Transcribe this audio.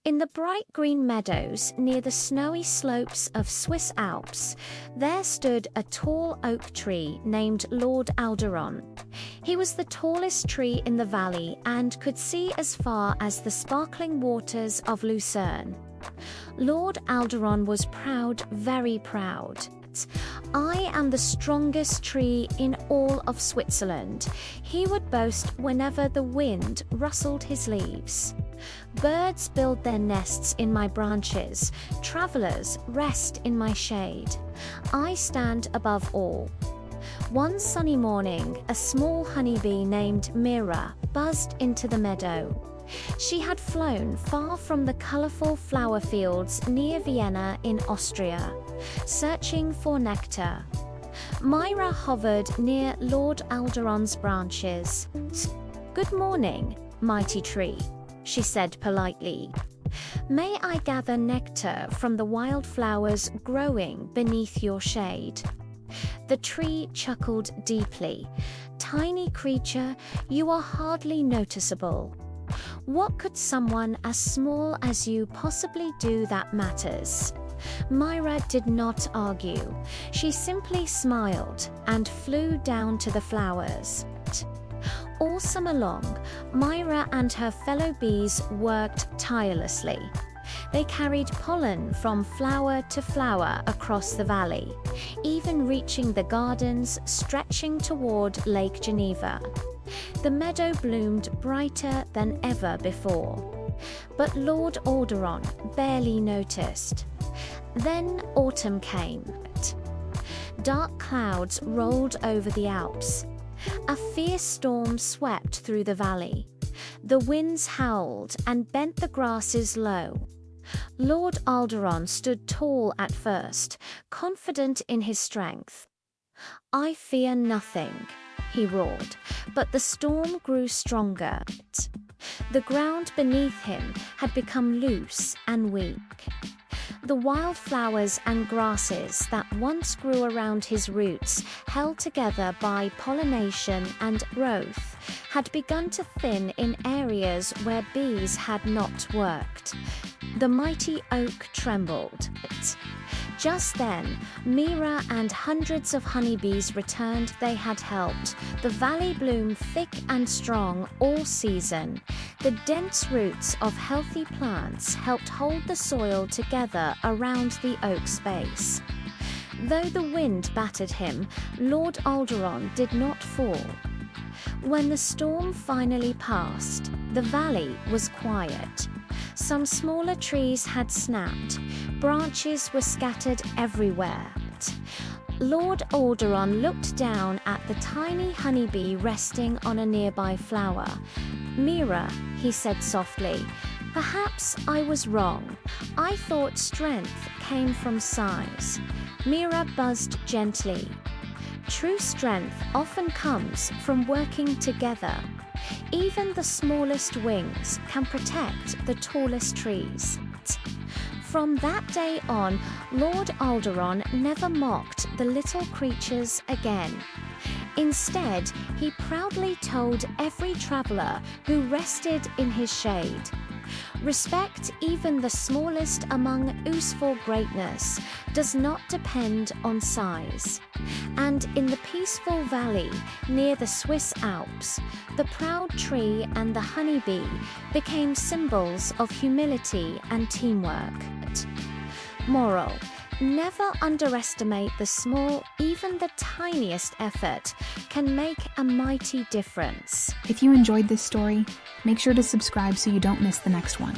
In the bright green meadows near the snowy slopes of Swiss Alps, there stood a tall oak tree named Lord Alderon. He was the tallest tree in the valley and could see as far as the sparkling waters of Lucerne. Lord Alderon was proud, very proud. "I am the strongest tree in all of Switzerland," he would boast whenever the wind rustled his leaves. "Birds build their nests in my branches, travelers rest in my shade. I stand above all." One sunny morning, a small honeybee named Mira buzzed into the meadow. She had flown far from the colourful flower fields near Vienna in Austria, searching for nectar. Mira hovered near Lord Alderon's branches. "Good morning, mighty tree," she said politely. "May I gather nectar from the wildflowers growing beneath your shade?" The tree chuckled deeply. "Tiny creature, you are hardly noticeable. What could someone as small as you possibly do that matters?" Mira did not argue. She simply smiled and flew down to the flowers. All summer long, Mira and her fellow bees worked tirelessly. They carried pollen from flower to flower across the valley, even reaching the gardens stretching toward Lake Geneva. The meadow bloomed brighter than ever before. But Lord Alderon barely noticed. Then autumn came. Dark clouds rolled over the Alps. A fierce storm swept through the valley. The winds howled and bent the grasses low. Lord Alderon stood tall at first, confident in his strength. "I fear nothing," he roared, but the storm grew stronger. The ground beneath him had become loose and weak. The wildflowers and grasses that once grew around his roots, held together by pollination and growth, had begun to thin in areas where bees had not worked. The mighty oak trembled. Just then, Mira and hundreds of honeybees returned. They had helped the valley bloom thick and strong all season. The dense roots of healthy plants helped hold the soil together around the oak's base. Though the wind battered him, Lord Alderon did not fall. When the storm finally passed, the valley was quiet. Some smaller trees had snapped. Branches were scattered everywhere. Lord Alderon looked down at the tiny honeybee resting on a nearby flower. "Mira," he said softly, "perhaps I was wrong. I thought strength came from size." Mira buzzed gently. "True strength often comes from working together. Even the smallest wings can protect the tallest trees." From that day on, Lord Alderon never mocked the little creatures again. Instead, he proudly told every traveler who rested in his shade, "Respect even the smallest among us, for greatness does not depend on size." And in the peaceful valley near the Swiss Alps, the proud tree and the honeybee became symbols of humility and teamwork. Moral: never underestimate the small, even the tiniest effort can make a mighty difference. If you enjoyed this story, make sure to subscribe so you don't miss the next one.